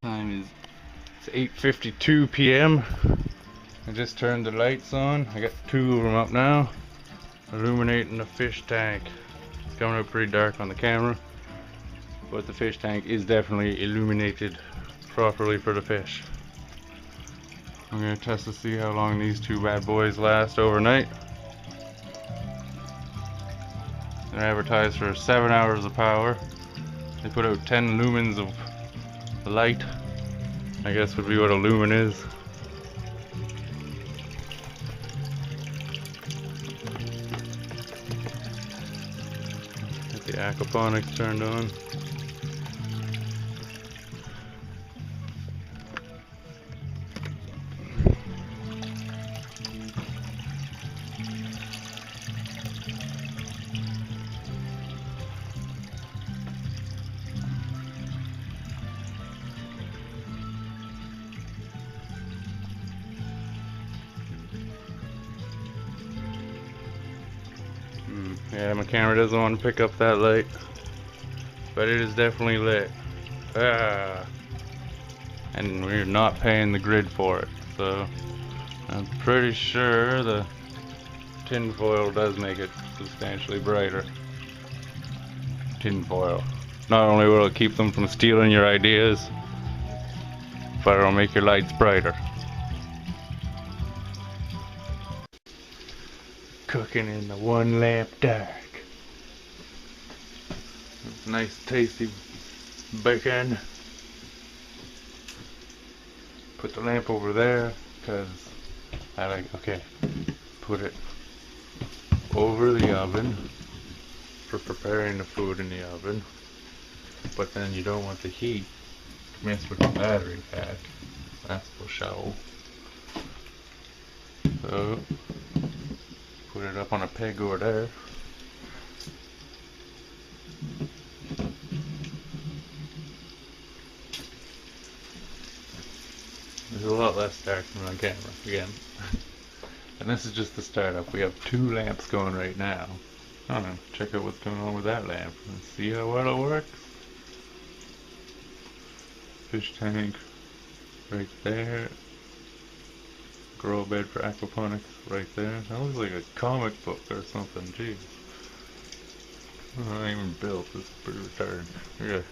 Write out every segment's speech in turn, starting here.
Time is it's 8:52 p.m. I just turned the lights on. I got two of them up now, illuminating the fish tank. It's coming up pretty dark on the camera, but the fish tank is definitely illuminated properly for the fish. I'm gonna test to see how long these two bad boys last overnight. They're advertised for 7 hours of power. They put out 10 lumens of light, I guess would be what a lumen is. Get the aquaponics turned on. Yeah, my camera doesn't want to pick up that light, but it is definitely lit. And we're not paying the grid for it, so I'm pretty sure the tin foil does make it substantially brighter. Tin foil. Not only will it keep them from stealing your ideas, but it'll make your lights brighter. Cooking in the one lamp dark. It's nice tasty bacon. Put the lamp over there because I like, okay, put it over the oven for preparing the food in the oven, but then you don't want the heat to mess with the battery pack. That's for sure. So put it up on a peg over there. There's a lot less dark than on camera again. And this is just the startup. We have two lamps going right now. I don't know, check out what's going on with that lamp and see how well it works. Fish tank right there. Grow bed for aquaponics right there. That looks like a comic book or something, jeez. Oh, I ain't even built, it's pretty retarded. Yeah.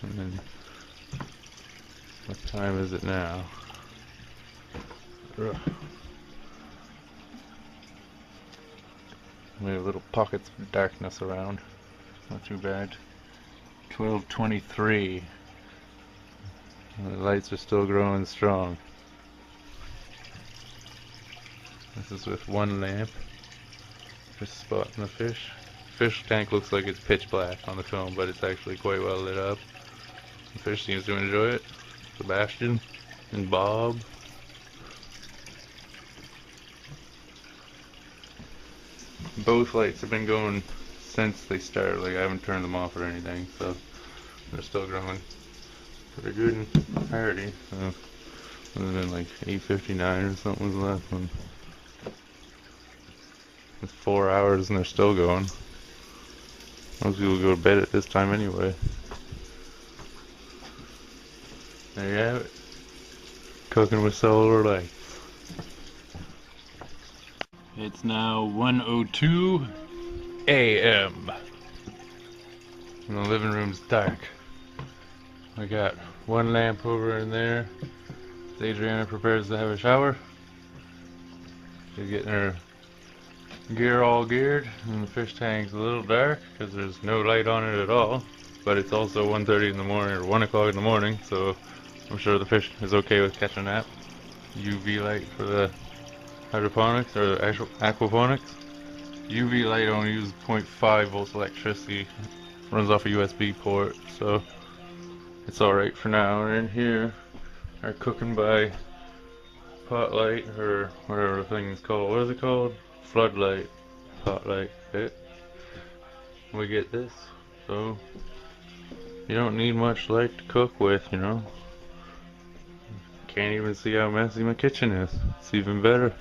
And then, what time is it now? Ugh. We have little pockets of darkness around. Not too bad. 12:23. The lights are still growing strong. This is with one lamp. Just spotting the fish. Fish tank looks like it's pitch black on the film, but it's actually quite well lit up. The fish seems to enjoy it. Sebastian and Bob. Both lights have been going since they started. Like, I haven't turned them off or anything, so they're still growing pretty good and hardy. So, other than like 8:59 or something was the last one. It's 4 hours and they're still going. Most people go to bed at this time anyway. There you have it. Cooking with solar lights. It's now 1:02 a.m. and the living room's dark. I got one lamp over in there. Adriana prepares to have a shower. She's getting her gear all geared, and the fish tank's a little dark because there's no light on it at all, but it's also 1:30 in the morning or 1 o'clock in the morning, so I'm sure the fish is okay with catching that. UV light for the hydroponics or the actual aquaponics. UV light only uses 0.5 volts electricity, runs off a USB port, so it's alright for now. And in here are cooking by pot light or whatever the thing is called. What is it called? Floodlight, pot light bit. We get this, so you don't need much light to cook with, you know. Can't even see how messy my kitchen is. It's even better.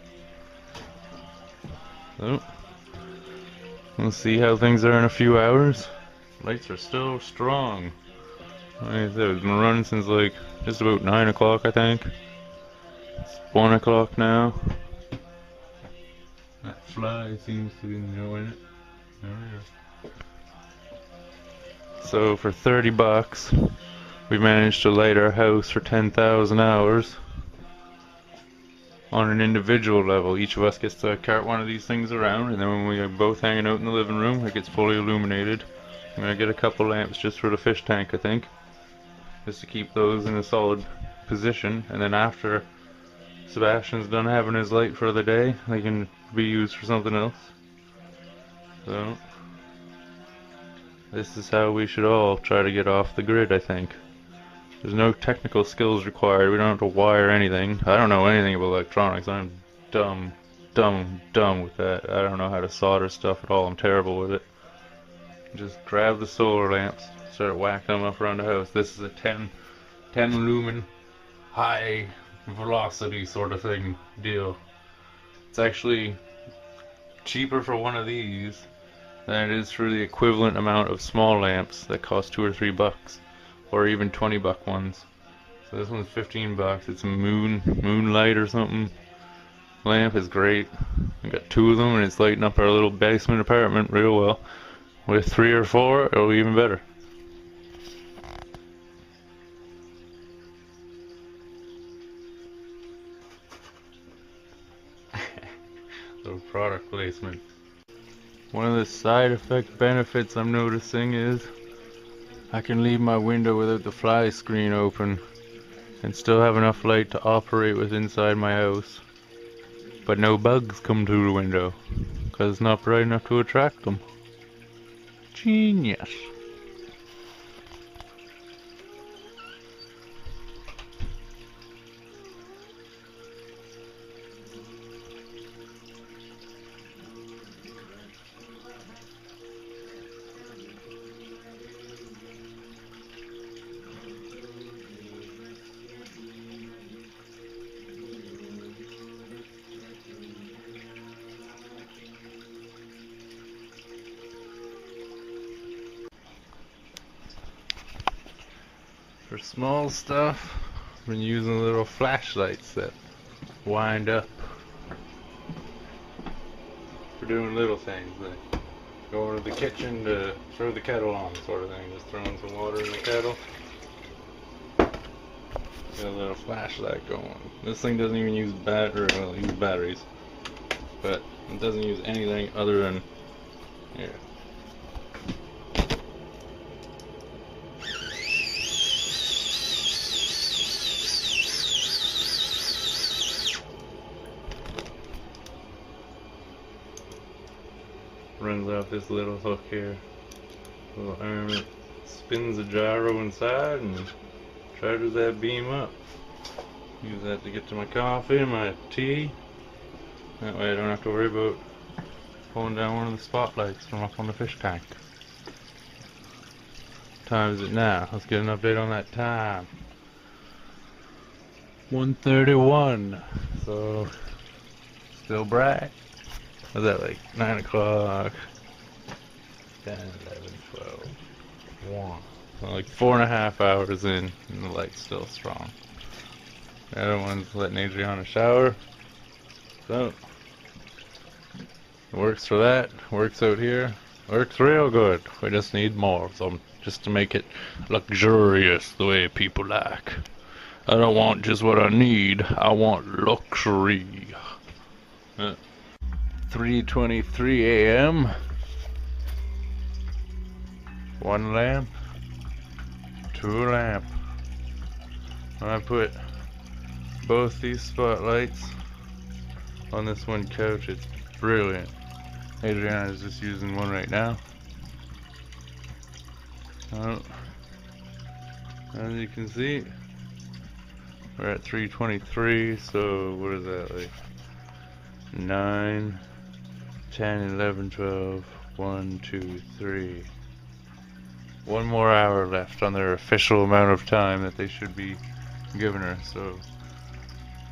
So we'll see how things are in a few hours. Lights are still strong. Like I said, it's been running since like just about 9 o'clock, I think. It's 1 o'clock now. That fly seems to be enjoying it. There we go. So for 30 bucks, we managed to light our house for 10,000 hours. On an individual level, each of us gets to cart one of these things around, and then when we are both hanging out in the living room, it gets fully illuminated. I'm gonna get a couple lamps just for the fish tank, I think, just to keep those in a solid position, and then after Sebastian's done having his light for the day, they can be used for something else. So this is how we should all try to get off the grid, I think. There's no technical skills required. We don't have to wire anything. I don't know anything about electronics. I'm dumb with that. I don't know how to solder stuff at all. I'm terrible with it. Just grab the solar lamps, start whacking them up around the house. This is a 10 lumen high velocity sort of thing deal. It's actually cheaper for one of these than it is for the equivalent amount of small lamps that cost $2 or $3, or even 20-buck ones. So this one's 15 bucks. It's a moonlight or something. Lamp is great. I got 2 of them, and it's lighting up our little basement apartment real well. With 3 or 4, it'll be even better. Little product placement. One of the side effect benefits I'm noticing is I can leave my window without the fly screen open and still have enough light to operate with inside my house, but no bugs come through the window because it's not bright enough to attract them. Genius. For small stuff, I've been using little flashlights that wind up for doing little things, like going to the kitchen to throw the kettle on sort of thing, just throwing some water in the kettle. Got a little flashlight going. This thing doesn't even use battery, well, it uses batteries, but it doesn't use anything other than here. Runs off this little hook here, little arm. It spins a gyro inside and charges that beam up. Use that to get to my coffee and my tea. That way I don't have to worry about pulling down one of the spotlights from up on the fish tank. What time is it now? Let's get an update on that time. 1:31. So still bright. Was that like 9 o'clock, 10, 11, 12, 1. So like 4.5 hours in, and the light's still strong. The other one's letting Adriana shower. So, it works for that, works out here, works real good. We just need more of them, just to make it luxurious the way people like. I don't want just what I need, I want luxury. 3:23 a.m. 1 lamp, 2 lamp. I put both these spotlights on this one couch. It's brilliant. Adriana is just using one right now. As you can see, we're at 3:23, so what is that, like 9, 10, 11, 12, 1, 2, 3. 1 more hour left on their official amount of time that they should be giving her, so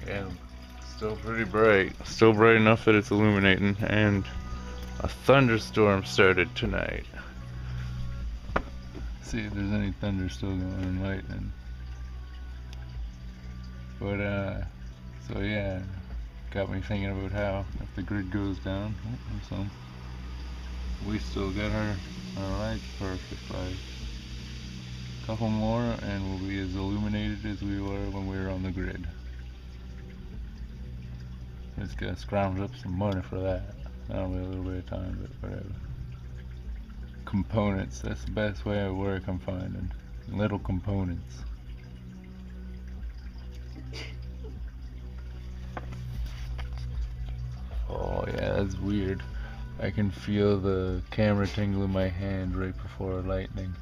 yeah, still pretty bright. Still bright enough that it's illuminating, and a thunderstorm started tonight. see if there's any thunder still going and lightning. But so yeah, got me thinking about how if the grid goes down, so we still got our lights perfect. Like a couple more and we'll be as illuminated as we were when we were on the grid. Just gotta scrounge up some money for that. That'll be a little bit of time, but whatever. Components, that's the best way at work I'm finding. Little components. Oh yeah, that's weird. I can feel the camera tingle in my hand right before lightning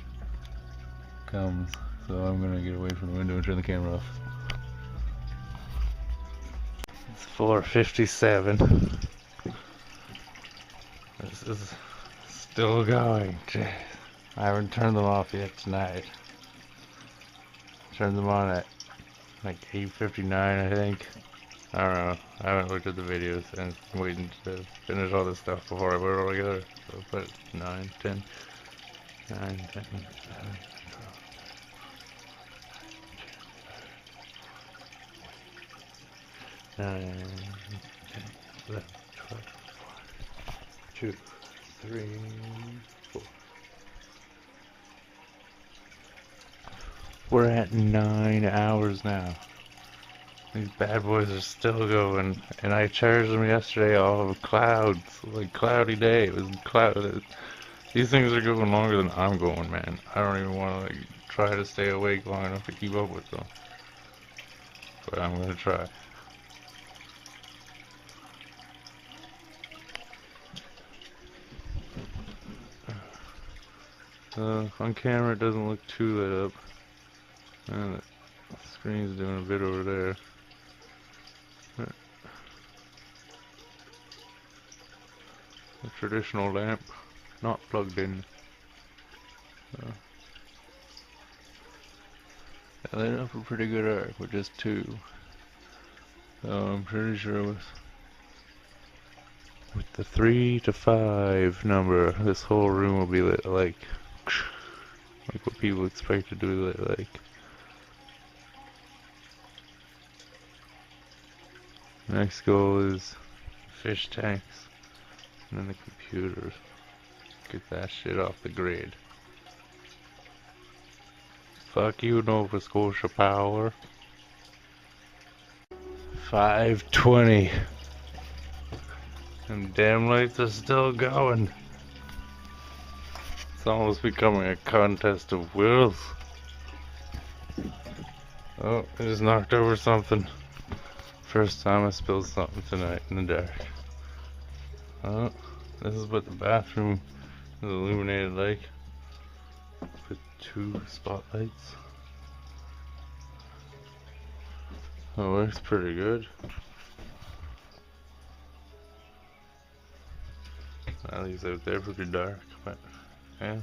comes. So I'm gonna get away from the window and turn the camera off. It's 4:57. This is still going. Jeez. I haven't turned them off yet tonight. Turned them on at like 8:59, I think. I don't know. I haven't looked at the videos and I'm waiting to finish all this stuff before I put it all together. So I'll put 9, 10, 9, 10, 11, 12, 9, 10, 11, 12, 2, 3, 4. We're at 9 hours now. These bad boys are still going, and I charged them yesterday off of clouds, like cloudy day. It was cloud. These things are going longer than I'm going, man. I don't even want to like try to stay awake long enough to keep up with them, but I'm gonna try. On camera it doesn't look too lit up. And the screen's doing a bit over there. A traditional lamp, not plugged in. I lit up a pretty good arc with just 2. So I'm pretty sure with the 3 to 5 number, this whole room will be lit like what people expect it to be lit like. Next goal is fish tanks. And then the computers. Get that shit off the grid. Fuck you, Nova Scotia Power. 5:20. And damn lights are still going. It's almost becoming a contest of wills. Oh, I just knocked over something. First time I spilled something tonight in the dark. Oh, this is what the bathroom is illuminated like. With 2 spotlights. It works pretty good. At least out there pretty dark, but yeah.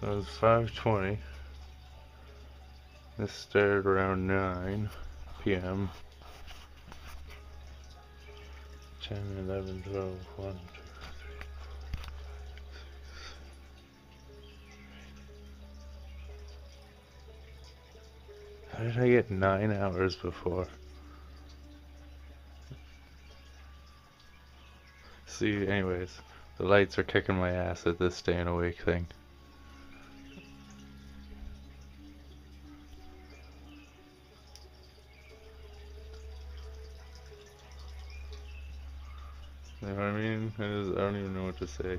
So it's 5:20. This started around 9 p.m. 10, 11, 12, 1, 2, 3, 4, 5, 6. How did I get 9 hours before? See, anyways, the lights are kicking my ass at this staying awake thing. You know what I mean? I don't even know what to say.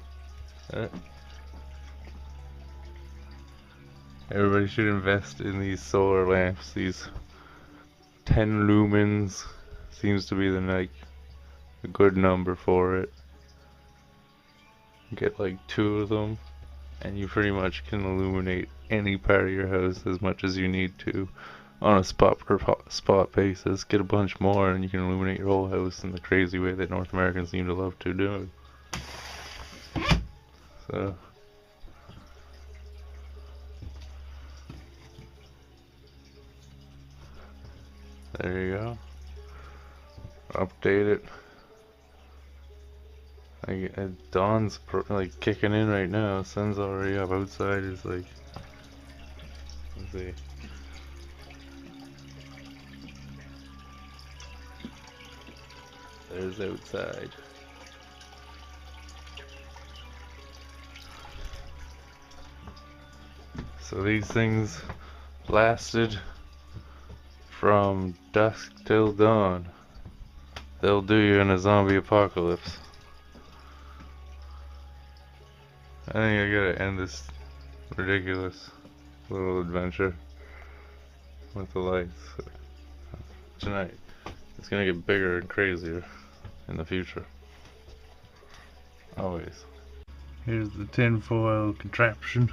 Everybody should invest in these solar lamps. These 10 lumens seems to be the a good number for it. Get like 2 of them, and you pretty much can illuminate any part of your house as much as you need to on a spot basis. Get a bunch more and you can illuminate your whole house in the crazy way that North Americans seem to love to do. So there you go. Update it. Dawn's like kicking in right now. Sun's already up. Outside is like see. There's outside. So these things lasted from dusk till dawn. They'll do you in a zombie apocalypse. I think I gotta end this ridiculous little adventure with the lights tonight. It's gonna get bigger and crazier in the future. Always. Here's the tinfoil contraption.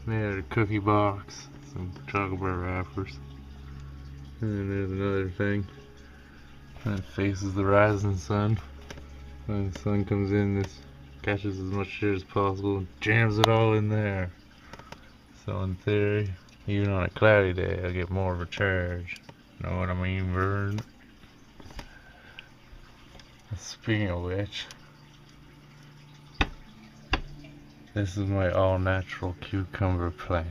Made out of cookie box, some chocolate bar wrappers. And then there's another thing that faces the rising sun. When the sun comes in, this catches as much air as possible and jams it all in there. So in theory, even on a cloudy day, I'll get more of a charge. Know what I mean, Vern? Speaking of which, this is my all-natural cucumber plant.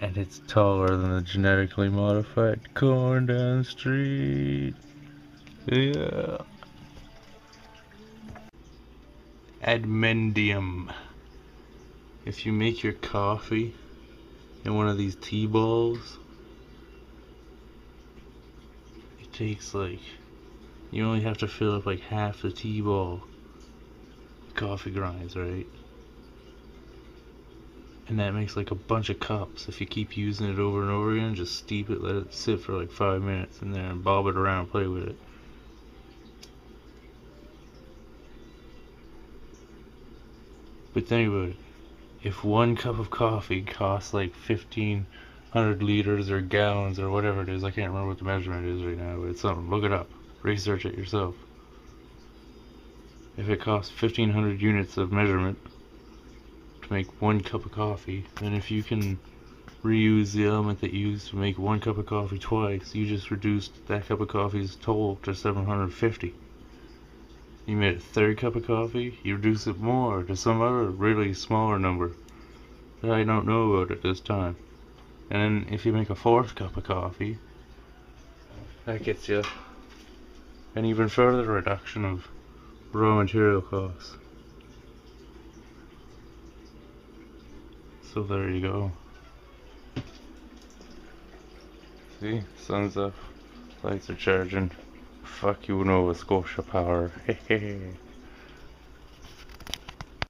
And it's taller than the genetically modified corn down the street. Yeah. Admendium. If you make your coffee in one of these tea balls, it takes like, you only have to fill up like half the tea ball with coffee grinds, right? And that makes like a bunch of cups. If you keep using it over and over again, just steep it, let it sit for like 5 minutes in there and bob it around, play with it. But think about it. If 1 cup of coffee costs like 1,500 liters or gallons or whatever it is, I can't remember what the measurement is right now, but it's something. Look it up. Research it yourself. If it costs 1,500 units of measurement to make 1 cup of coffee, then if you can reuse the element that you used to make 1 cup of coffee twice, you just reduced that cup of coffee's total to 750. You made a 3rd cup of coffee, you reduce it more to some other really smaller number that I don't know about at this time. And then if you make a 4th cup of coffee, that gets you an even further reduction of raw material costs. So there you go. See, sun's up, lights are charging. Fuck you, Nova Scotia power. Hehehe.